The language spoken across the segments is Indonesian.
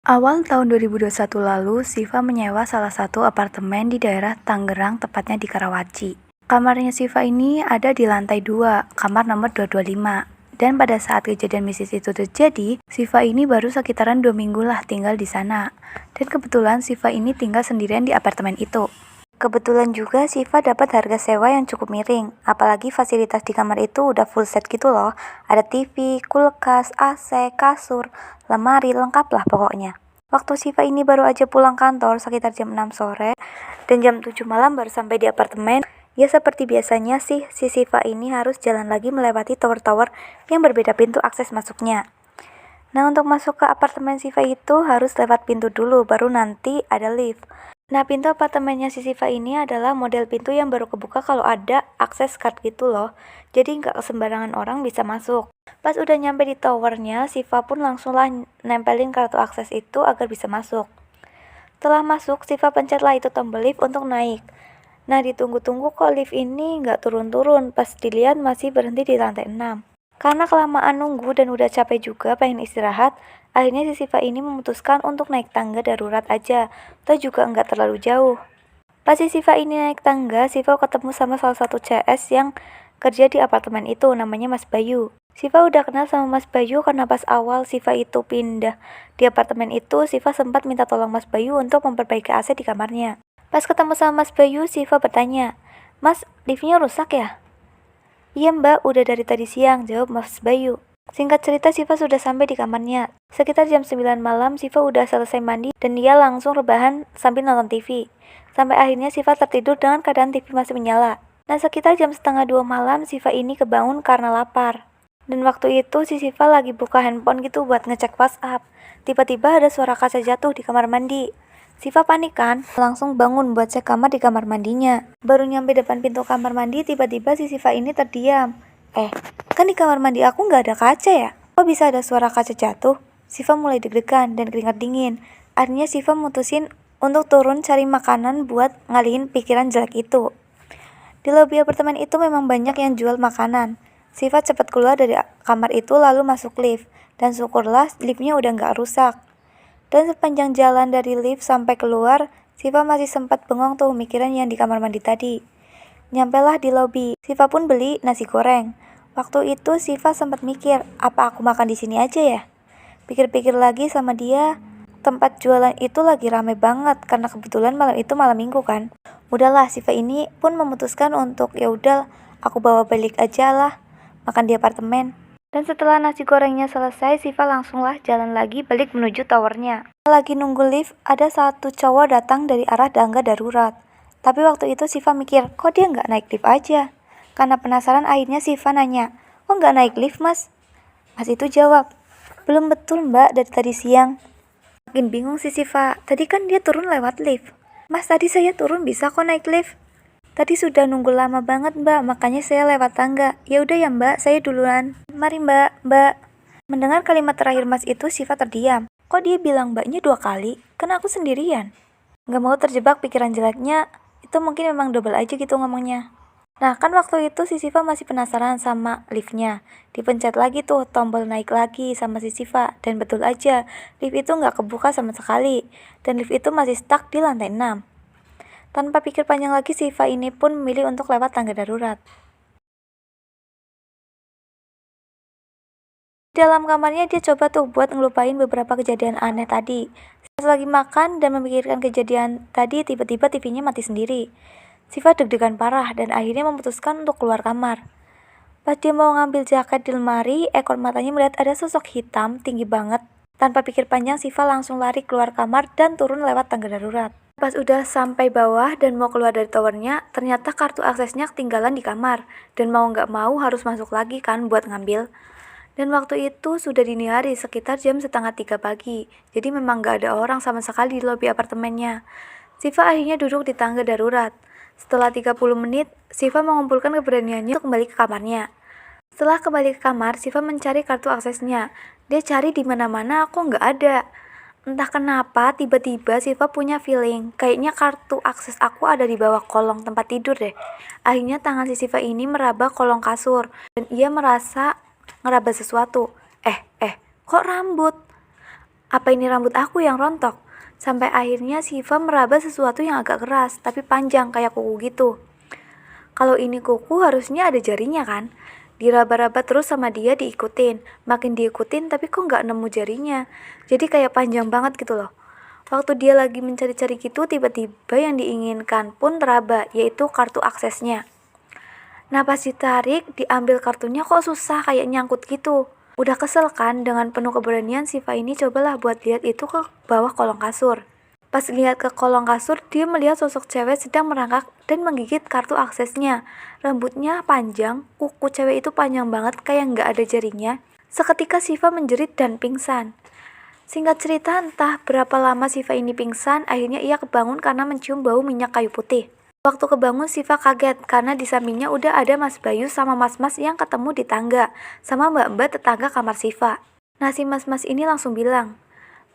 Awal tahun 2021 lalu, Siva menyewa salah satu apartemen di daerah Tangerang, tepatnya di Karawaci. Kamarnya Siva ini ada di lantai 2, kamar nomor 225. Dan pada saat kejadian mistis itu terjadi, Siva ini baru sekitaran 2 minggu lah tinggal di sana. Dan kebetulan Siva ini tinggal sendirian di apartemen itu. Kebetulan juga Siva dapat harga sewa yang cukup miring, apalagi fasilitas di kamar itu udah full set gitu loh. Ada TV, kulkas, AC, kasur, lemari, lengkap lah pokoknya. Waktu Siva ini baru aja pulang kantor sekitar jam 6 sore dan jam 7 malam baru sampai di apartemen. Ya seperti biasanya sih, si Siva ini harus jalan lagi melewati tower-tower yang berbeda pintu akses masuknya. Nah, untuk masuk ke apartemen Siva itu harus lewat pintu dulu, baru nanti ada lift. Nah, pintu apartemennya si Siva ini adalah model pintu yang baru kebuka kalau ada akses card gitu loh. Jadi nggak sembarangan orang bisa masuk. Pas udah nyampe di towernya, Siva pun langsunglah nempelin kartu akses itu agar bisa masuk. Setelah masuk, Siva pencetlah itu tombol lift untuk naik. Nah, ditunggu-tunggu kok lift ini nggak turun-turun. Pas dilihat masih berhenti di lantai 6. Karena kelamaan nunggu dan udah capek juga pengen istirahat, akhirnya si Siva ini memutuskan untuk naik tangga darurat aja, atau juga nggak terlalu jauh. Pas si Siva ini naik tangga, Siva ketemu sama salah satu CS yang kerja di apartemen itu, namanya Mas Bayu. Siva udah kenal sama Mas Bayu karena pas awal Siva itu pindah di apartemen itu, Siva sempat minta tolong Mas Bayu untuk memperbaiki AC di kamarnya. Pas ketemu sama Mas Bayu, Siva bertanya, "Mas, liftnya rusak ya?" "Iya mbak, udah dari tadi siang," jawab Mas Bayu. Singkat cerita, Siva sudah sampai di kamarnya. Sekitar jam 9 malam, Siva udah selesai mandi dan dia langsung rebahan sambil nonton TV. Sampai akhirnya Siva tertidur dengan keadaan TV masih menyala. Nah, sekitar jam setengah 2 malam, Siva ini kebangun karena lapar. Dan waktu itu si Siva lagi buka handphone gitu buat ngecek WhatsApp. Tiba-tiba ada suara kaca jatuh di kamar mandi. Siva panik kan, langsung bangun buat cek kamar di kamar mandinya. Baru nyampe depan pintu kamar mandi, tiba-tiba si Siva ini terdiam. Kan di kamar mandi aku nggak ada kaca ya? Kok bisa ada suara kaca jatuh? Siva mulai deg-degan dan keringat dingin. Akhirnya Siva mutusin untuk turun cari makanan buat ngalihin pikiran jelek itu. Di lobi apartemen itu memang banyak yang jual makanan. Siva cepat keluar dari kamar itu lalu masuk lift. Dan syukurlah liftnya udah nggak rusak. Dan sepanjang jalan dari lift sampai keluar, Siva masih sempat bengong tuh mikiran yang di kamar mandi tadi. Nyampelah di lobi, Siva pun beli nasi goreng. Waktu itu Siva sempat mikir, apa aku makan di sini aja ya? Pikir-pikir lagi sama dia, tempat jualan itu lagi rame banget karena kebetulan malam itu malam minggu kan. Udahlah, Siva ini pun memutuskan untuk ya udah aku bawa balik aja lah makan di apartemen. Dan setelah nasi gorengnya selesai, Siva langsunglah jalan lagi balik menuju towernya. Lagi nunggu lift, ada satu cowok datang dari arah tangga darurat. Tapi waktu itu Siva mikir, kok dia nggak naik lift aja? Karena penasaran akhirnya Siva nanya, kok nggak naik lift mas? Mas itu jawab, belum betul mbak dari tadi siang. Makin bingung si Siva, tadi kan dia turun lewat lift. Mas tadi saya turun bisa kok naik lift. Tadi sudah nunggu lama banget mbak, makanya saya lewat tangga. Ya udah ya mbak, saya duluan. Mari mbak. Mendengar kalimat terakhir mas itu, Siva terdiam. Kok dia bilang mbaknya 2 kali? Kan aku sendirian. Gak mau terjebak pikiran jeleknya, itu mungkin memang double aja gitu ngomongnya. Nah kan waktu itu si Siva masih penasaran sama liftnya. Dipencet lagi tuh tombol naik lagi sama si Siva. Dan betul aja, lift itu gak kebuka sama sekali. Dan lift itu masih stuck di lantai 6. Tanpa pikir panjang lagi, Siva ini pun memilih untuk lewat tangga darurat. Di dalam kamarnya dia coba tuh buat ngelupain beberapa kejadian aneh tadi. Pas lagi makan dan memikirkan kejadian tadi, tiba-tiba TV-nya mati sendiri. Siva deg-degan parah dan akhirnya memutuskan untuk keluar kamar. Pas dia mau ngambil jaket di lemari, ekor matanya melihat ada sosok hitam tinggi banget. Tanpa pikir panjang, Siva langsung lari keluar kamar dan turun lewat tangga darurat. Pas udah sampai bawah dan mau keluar dari towernya, ternyata kartu aksesnya ketinggalan di kamar. Dan mau nggak mau harus masuk lagi kan buat ngambil. Dan waktu itu sudah dini hari, sekitar jam 2:30 pagi. Jadi memang nggak ada orang sama sekali di lobi apartemennya. Siva akhirnya duduk di tangga darurat. Setelah 30 menit, Siva mengumpulkan keberaniannya untuk kembali ke kamarnya. Setelah kembali ke kamar, Siva mencari kartu aksesnya. Dia cari di mana-mana, kok nggak ada. Entah kenapa, tiba-tiba Siva punya feeling, kayaknya kartu akses aku ada di bawah kolong tempat tidur deh. Akhirnya tangan si Siva ini meraba kolong kasur, dan ia merasa ngeraba sesuatu. Kok rambut? Apa ini rambut aku yang rontok? Sampai akhirnya Siva meraba sesuatu yang agak keras, tapi panjang kayak kuku gitu. Kalau ini kuku harusnya ada jarinya kan? Diraba-raba terus sama dia diikutin. Makin diikutin tapi kok nggak nemu jarinya. Jadi kayak panjang banget gitu loh. Waktu dia lagi mencari-cari gitu, tiba-tiba yang diinginkan pun teraba, yaitu kartu aksesnya. Nah pas ditarik, diambil kartunya kok susah kayak nyangkut gitu. Udah kesel kan, dengan penuh keberanian Siva ini cobalah buat lihat itu ke bawah kolong kasur. Pas lihat ke kolong kasur, dia melihat sosok cewek sedang merangkak dan menggigit kartu aksesnya. Rambutnya panjang, kuku cewek itu panjang banget kayak nggak ada jarinya. Seketika Siva menjerit dan pingsan. Singkat cerita, entah berapa lama Siva ini pingsan, akhirnya ia kebangun karena mencium bau minyak kayu putih. Waktu kebangun Siva kaget karena di sampingnya udah ada Mas Bayu sama mas-mas yang ketemu di tangga, sama mbak-mbak tetangga kamar Siva. Nah si mas-mas ini langsung bilang,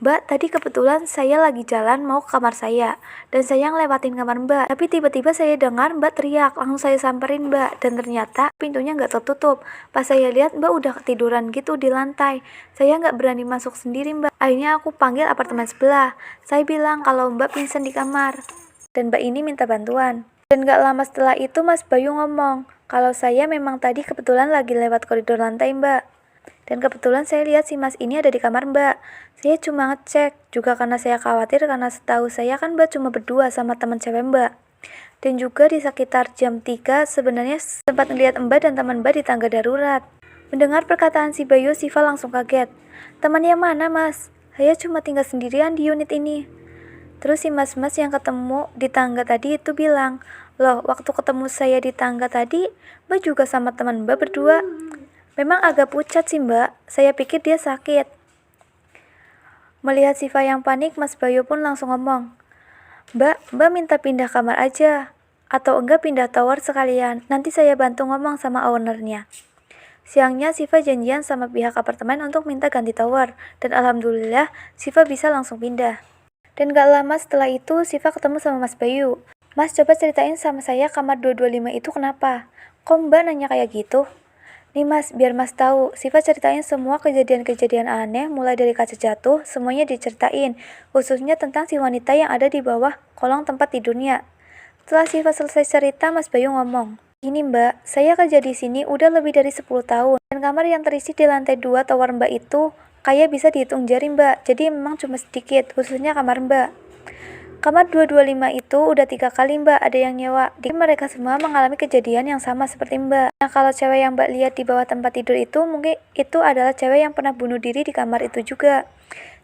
"Mbak, tadi kebetulan saya lagi jalan mau ke kamar saya, dan saya ngelewatin kamar Mbak. Tapi tiba-tiba saya dengar Mbak teriak, langsung saya samperin Mbak, dan ternyata pintunya nggak tertutup. Pas saya lihat Mbak udah ketiduran gitu di lantai. Saya nggak berani masuk sendiri Mbak. Akhirnya aku panggil apartemen sebelah. Saya bilang kalau Mbak pingsan di kamar, dan Mbak ini minta bantuan. Dan gak lama setelah itu Mas Bayu ngomong, kalau saya memang tadi kebetulan lagi lewat koridor lantai Mbak. Dan kebetulan saya lihat si Mas ini ada di kamar Mbak. Saya cuma ngecek, juga karena saya khawatir karena setahu saya kan Mbak cuma berdua sama teman cewek Mbak. Dan juga di sekitar jam 3 sebenarnya sempat ngeliat Mbak dan teman Mbak di tangga darurat. Mendengar perkataan si Bayu, Siva langsung kaget. Teman yang mana Mas? Saya cuma tinggal sendirian di unit ini. Terus si mas-mas yang ketemu di tangga tadi itu bilang, "Loh, waktu ketemu saya di tangga tadi, Mbak juga sama teman Mbak berdua. Memang agak pucat sih Mbak, saya pikir dia sakit." Melihat Siva yang panik, Mas Bayu pun langsung ngomong, Mbak minta pindah kamar aja. Atau enggak pindah tower sekalian, nanti saya bantu ngomong sama ownernya. Siangnya Siva janjian sama pihak apartemen untuk minta ganti tower, dan alhamdulillah Siva bisa langsung pindah. Dan gak lama setelah itu, Siva ketemu sama Mas Bayu. Mas, coba ceritain sama saya kamar 225 itu kenapa? Kok Mbak nanya kayak gitu? Nih Mas, biar Mas tahu, Siva ceritain semua kejadian-kejadian aneh, mulai dari kaca jatuh, semuanya diceritain, khususnya tentang si wanita yang ada di bawah kolong tempat tidurnya. Setelah Siva selesai cerita, Mas Bayu ngomong, "Gini Mbak, saya kerja di sini udah lebih dari 10 tahun, dan kamar yang terisi di lantai 2 tower Mbak itu kayak bisa dihitung jari Mbak, jadi memang cuma sedikit, khususnya kamar Mbak. Kamar 225 itu udah 3 kali Mbak ada yang nyewa, jadi mereka semua mengalami kejadian yang sama seperti Mbak. Nah kalau cewek yang Mbak lihat di bawah tempat tidur itu, mungkin itu adalah cewek yang pernah bunuh diri di kamar itu juga.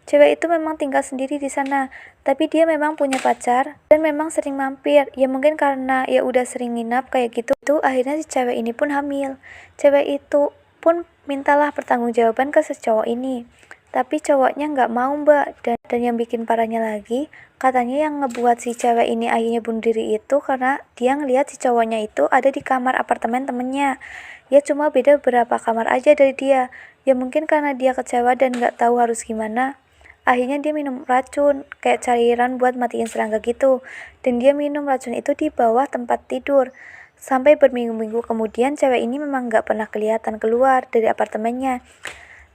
Cewek itu memang tinggal sendiri di sana, tapi dia memang punya pacar, dan memang sering mampir, ya mungkin karena ya udah sering nginap kayak gitu, akhirnya si cewek ini pun hamil. Cewek itu pun mintalah pertanggungjawaban ke si cowok ini. Tapi cowoknya nggak mau Mbak, dan yang bikin parahnya lagi, katanya yang ngebuat si cewek ini akhirnya bunuh diri itu karena dia ngelihat si cowoknya itu ada di kamar apartemen temennya. Ya cuma beda beberapa kamar aja dari dia. Ya mungkin karena dia kecewa dan nggak tahu harus gimana. Akhirnya dia minum racun, kayak cairan buat matiin serangga gitu. Dan dia minum racun itu di bawah tempat tidur. Sampai berminggu-minggu kemudian cewek ini memang gak pernah kelihatan keluar dari apartemennya.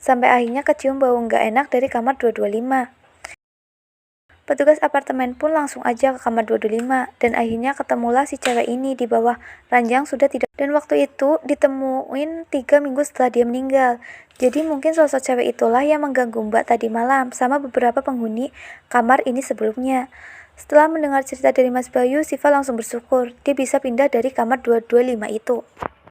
Sampai akhirnya kecium bau gak enak dari kamar 225. Petugas apartemen pun langsung aja ke kamar 225 dan akhirnya ketemulah si cewek ini di bawah ranjang sudah tidak. Dan waktu itu ditemuin 3 minggu setelah dia meninggal. Jadi mungkin sosok cewek itulah yang mengganggu Mbak tadi malam sama beberapa penghuni kamar ini sebelumnya. Setelah mendengar cerita dari Mas Bayu, Siva langsung bersyukur dia bisa pindah dari kamar 225 itu.